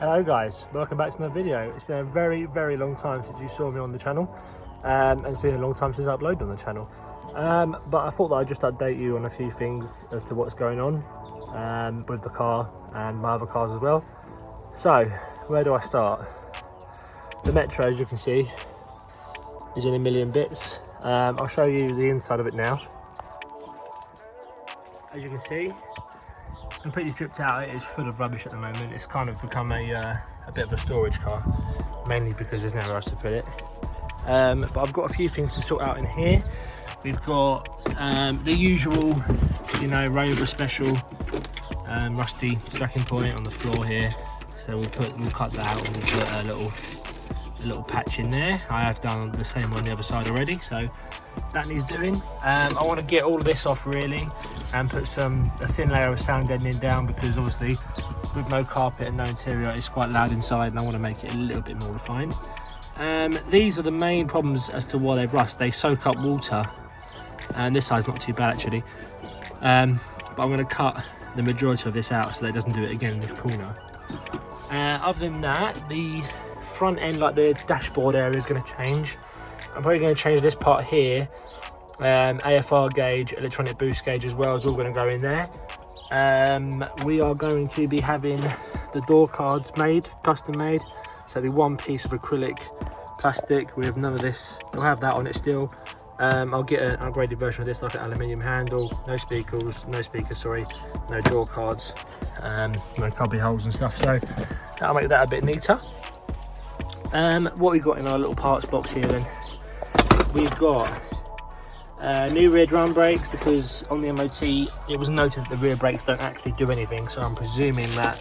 Hello guys, welcome back to another video. It's been a very long time since you saw me on the channel, and it's been a long time since I uploaded on the channel, but I thought that I'd just update you on a few things as to what's going on with the car and my other cars as well. So where do I start? The Metro, as you can see, is in a million bits. I'll show you the inside of it now. As you can see, completely stripped out. It is full of rubbish at the moment. It's kind of become a bit of a storage car, mainly because there's nowhere else to put it. But I've got a few things to sort out in here. We've got the usual, you know, Rover special rusty tracking point on the floor here. So we'll cut that out and we'll put a little patch in there. I have done the same on the other side already, so that needs doing. I want to get all of this off really and put a thin layer of sound deadening down, because obviously with no carpet and no interior it's quite loud inside, and I want to make it a little bit more refined. These are the main problems as to why they rust. They soak up water, and this side's not too bad actually, but I'm going to cut the majority of this out so that it doesn't do it again in this corner. Other than that, the front end, like the dashboard area, is going to change. I'm probably going to change this part here. AFR gauge, electronic boost gauge as well is all going to go in there. We are going to be having the door cards made, custom made, so it'll be one piece of acrylic plastic with none of this. We'll have that on it still. I'll get an upgraded version of this, like an aluminium handle, no speakers, no door cards, no cubby holes and stuff, so that'll make that a bit neater. What we got in our little parts box here then, we've got new rear drum brakes, because on the MOT it was noted that the rear brakes don't actually do anything, so I'm presuming that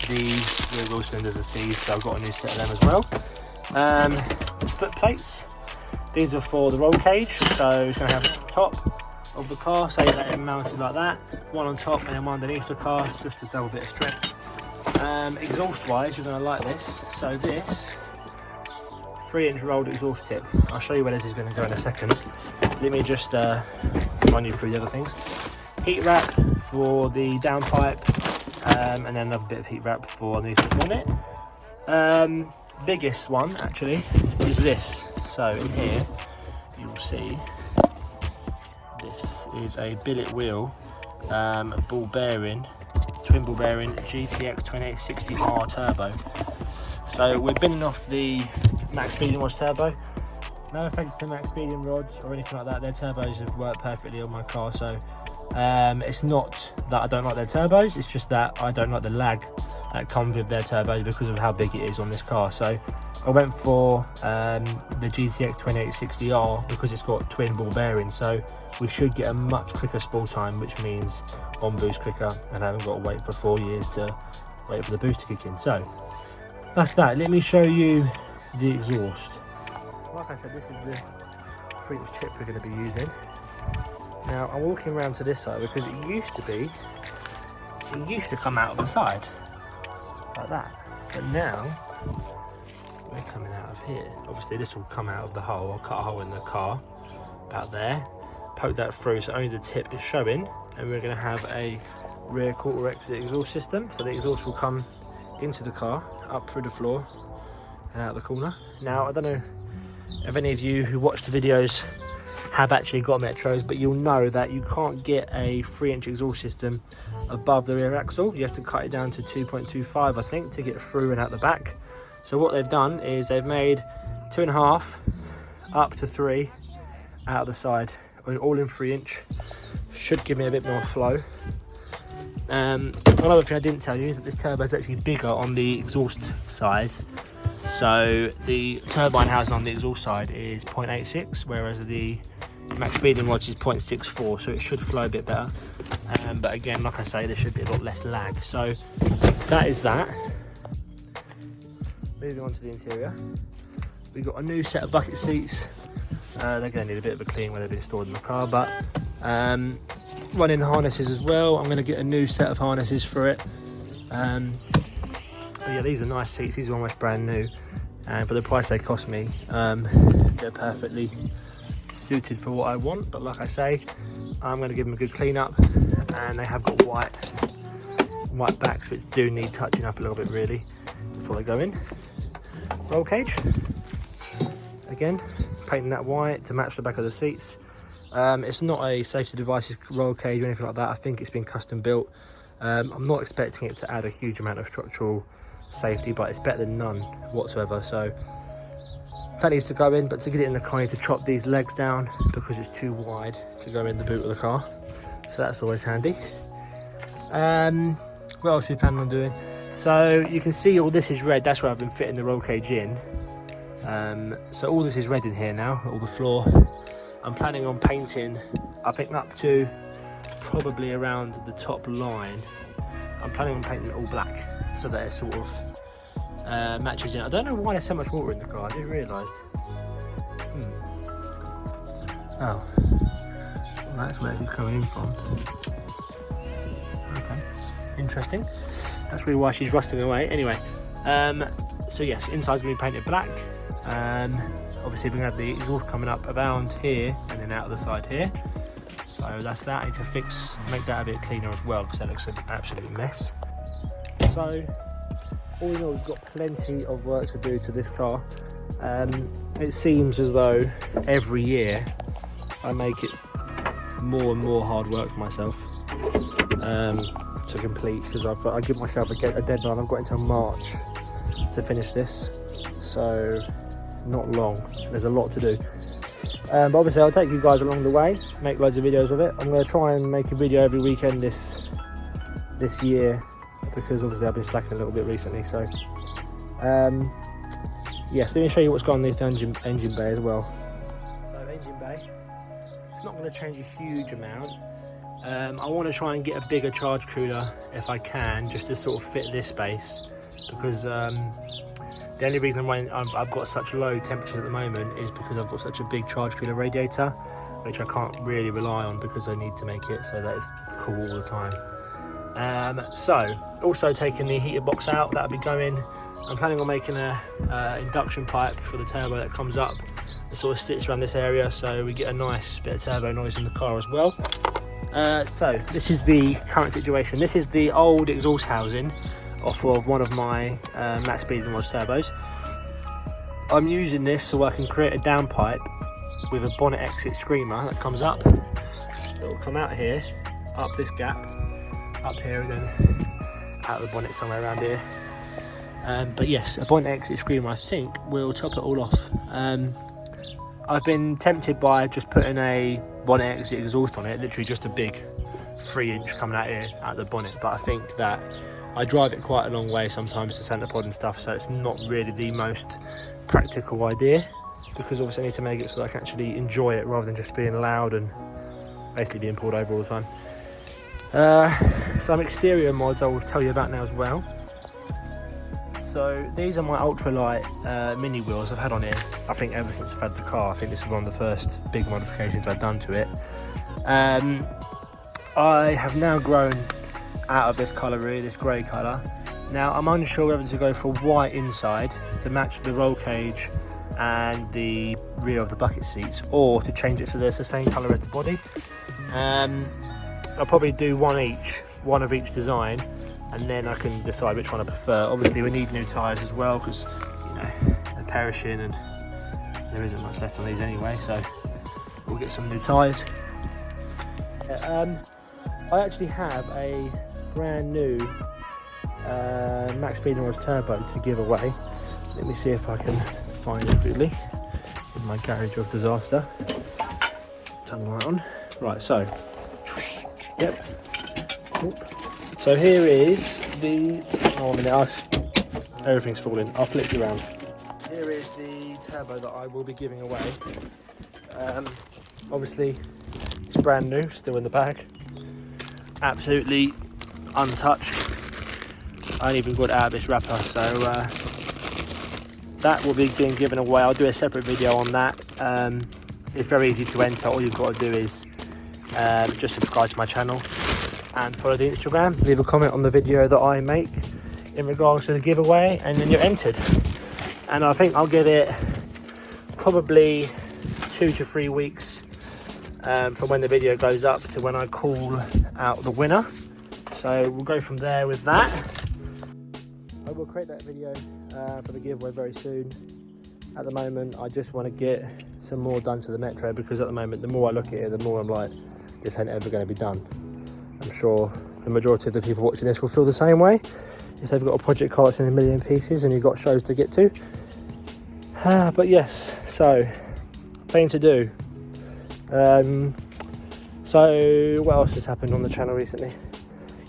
these rear wheel cylinders are seized, so I've got a new set of them as well. Foot plates, these are for the roll cage, so it's going to have top of the car, say that it mounted like that, one on top and then one underneath the car, just a double bit of strength. Exhaust wise, you're going to like this. So this 3-inch rolled exhaust tip, I'll show you where this is going to go in a second. Let me just run you through the other things. Heat wrap for the downpipe, and then another bit of heat wrap for underneath the bonnet. Biggest one actually is this. So in here you will see this is a billet wheel ball bearing, twin ball bearing GTX 2860R turbo. So we're binning off the max speeding rods turbo. No offense to max speeding rods or anything like that, their turbos have worked perfectly on my car, so it's not that I don't like their turbos, it's just that I don't like the lag that comes with their turbos because of how big it is on this car. So I went for the GTX 2860R because it's got twin ball bearings, so we should get a much quicker spool time, which means on boost quicker, and I haven't got to wait for 4 years to wait for the boost to kick in. So that's that. Let me show you the exhaust. Like I said, this is the 3-inch tip we're going to be using. Now I'm walking around to this side because it used to come out of the side like that, but now we're coming out of here. Obviously this will come out of the hole. I'll cut a hole in the car about there, poke that through so only the tip is showing, and we're going to have a rear quarter exit exhaust system, so the exhaust will come into the car, up through the floor and out the corner. Now I don't know if any of you who watch the videos have actually got Metros, but you'll know that you can't get a 3-inch exhaust system above the rear axle. You have to cut it down to 2.25 I think to get through and out the back. So what they've done is they've made 2.5 up to 3 out of the side, all in 3-inch. Should give me a bit more flow. Another thing I didn't tell you is that this turbo is actually bigger on the exhaust size. So the turbine housing on the exhaust side is 0.86, whereas the max speeding rods is 0.64, so it should flow a bit better. But again, like I say, there should be a lot less lag. So that is that. Moving on to the interior, we've got a new set of bucket seats. They're going to need a bit of a clean when they've been stored in the car, but running harnesses as well. I'm going to get a new set of harnesses for it. But yeah, these are nice seats. These are almost brand new, and for the price they cost me, they're perfectly suited for what I want. But like I say, I'm going to give them a good clean up, and they have got white white backs which do need touching up a little bit really before they go in. Roll cage, again painting that white to match the back of the seats. It's not a safety devices roll cage or anything like that. I think it's been custom built. I'm not expecting it to add a huge amount of structural safety, but it's better than none whatsoever. So that needs to go in, but to get it in the car, you need to chop these legs down because it's too wide to go in the boot of the car. So that's always handy. What else are we planning on doing? So you can see all this is red. That's where I've been fitting the roll cage in. So all this is red in here now, all the floor. I'm planning on painting, I think up to probably around the top line. I'm planning on painting it all black so that it sort of matches in. I don't know why there's so much water in the car, I didn't realise. Oh, well, that's where it's coming in from. Okay, interesting. That's really why she's rusting away. Anyway, so yes, inside's going to be painted black. Obviously we're going to have the exhaust coming up around here and then out of the side here. So that's that. I need to make that a bit cleaner as well because that looks an absolute mess. So all in all, we've got plenty of work to do to this car. It seems as though every year I make it more and more hard work for myself to complete, because I give myself a deadline. I've got until March to finish this, so not long. There's a lot to do. But obviously I'll take you guys along the way, make loads of videos of it. I'm going to try and make a video every weekend this year, because obviously I've been slacking a little bit recently. So yeah, so let me show you what's gone underneath the engine bay as well. So engine bay, it's not going to change a huge amount. I want to try and get a bigger charge cooler if I can, just to sort of fit this space, because the only reason why I've got such low temperatures at the moment is because I've got such a big charge cooler radiator, which I can't really rely on because I need to make it so that it's cool all the time. So also taking the heater box out, that'll be going. I'm planning on making a induction pipe for the turbo that comes up. It sort of sits around this area, so we get a nice bit of turbo noise in the car as well. So this is the current situation. This is the old exhaust housing off of one of my max speed and Rods turbos. I'm using this so I can create a downpipe with a bonnet exit screamer that comes up. It will come out here, up this gap, up here, and then out of the bonnet somewhere around here. But yes, a bonnet exit screamer I think will top it all off. I've been tempted by just putting a bonnet exit exhaust on it, literally just a big 3-inch coming out here out the bonnet, but I think that I drive it quite a long way sometimes to centre pod and stuff, so it's not really the most practical idea, because obviously I need to make it so that I can actually enjoy it rather than just being loud and basically being pulled over all the time. Some exterior mods I will tell you about now as well. So these are my ultralight mini wheels I've had on here, I think ever since I've had the car. I think this is one of the first big modifications I've done to it. I have now grown out of this colour really, this grey colour. Now I'm unsure whether to go for white inside to match the roll cage and the rear of the bucket seats, or to change it so there's the same colour as the body. I'll probably do one of each design, and then I can decide which one I prefer. Obviously we need new tyres as well, because you know they're perishing and there isn't much left on these anyway, so we'll get some new tyres. I actually have a brand new max speed and Rods turbo to give away. Let me see if I can find it quickly in my garage of disaster. Turn the light on. Right, so yep. So here is the, oh, a minute, everything's falling. I'll flip you around. Here is the turbo that I will be giving away. Obviously, it's brand new, still in the bag. Absolutely untouched. I ain't even got it out of this wrapper, so that will be being given away. I'll do a separate video on that. It's very easy to enter. All you've got to do is just subscribe to my channel and follow the Instagram, leave a comment on the video that I make in regards to the giveaway, and then you're entered. And I think I'll give it probably 2 to 3 weeks from when the video goes up to when I call out the winner. so we'll go from there with that. I will create that video for the giveaway very soon. At the moment, I just want to get some more done to the Metro, because at the moment, the more I look at it, the more I'm like, this ain't ever going to be done. I'm sure the majority of the people watching this will feel the same way. If they've got a project car that's in a million pieces and you've got shows to get to. But yes, so plenty to do. So what else has happened on the channel recently?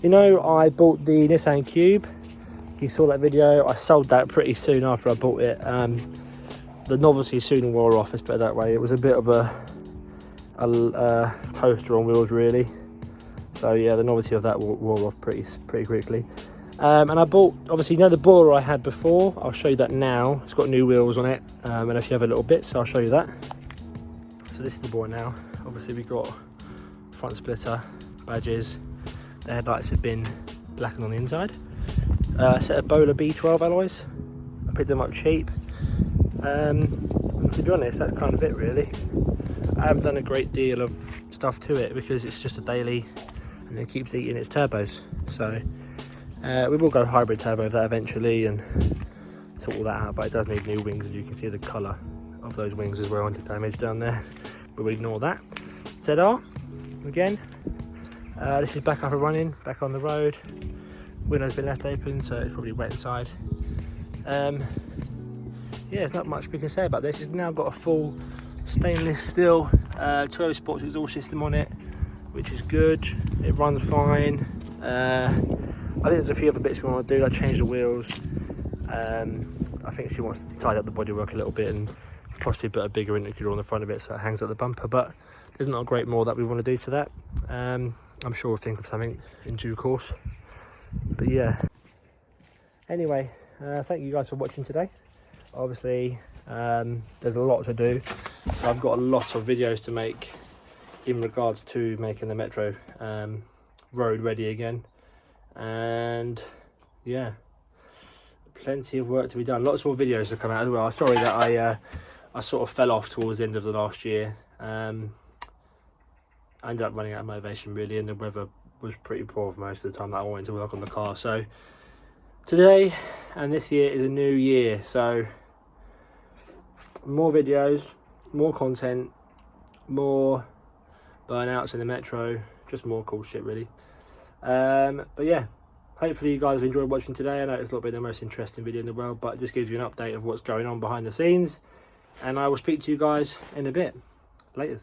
You know, I bought the Nissan Cube. You saw that video. I sold that pretty soon after I bought it. The novelty soon wore off, let's put it that way. It was a bit of a toaster on wheels, really. So yeah, the novelty of that wore off pretty quickly. And I bought, obviously, you know the boiler I had before? I'll show you that now. It's got new wheels on it and a few other little bits, so I'll show you that. So this is the boiler now. Obviously we've got front splitter, badges. The headlights have been blackened on the inside. A set of Bowler B12 alloys. I picked them up cheap. And to be honest, that's kind of it really. I haven't done a great deal of stuff to it because it's just a daily and it keeps eating its turbos. So we will go hybrid turbo with that eventually and sort all that out, but it does need new wings, and you can see the colour of those wings as well into damage down there, but we'll ignore that. ZR again, this is back up and running, back on the road. Window's been left open, so it's probably wet inside. Yeah, there's not much we can say about this. It's now got a full stainless steel Turbo Sports exhaust system on it, which is good. It runs fine. I think there's a few other bits we want to do, like change the wheels. I think she wants to tidy up the bodywork a little bit and possibly put a bigger intercooler on the front of it so it hangs at the bumper, but there's not a great more that we want to do to that. I'm sure we'll think of something in due course. But yeah. Anyway, thank you guys for watching today. Obviously, there's a lot to do, so I've got a lot of videos to make in regards to making the Metro road ready again. And yeah, plenty of work to be done. Lots more videos to come out as well. Sorry that I sort of fell off towards the end of the last year. I ended up running out of motivation really, and the weather was pretty poor for most of the time that I wanted to work on the car. So today and this year is a new year, so more videos, more content, more burnouts in the Metro, just more cool shit really. But yeah, hopefully you guys have enjoyed watching today. I know it's not been the most interesting video in the world, but it just gives you an update of what's going on behind the scenes, and I will speak to you guys in a bit. Later.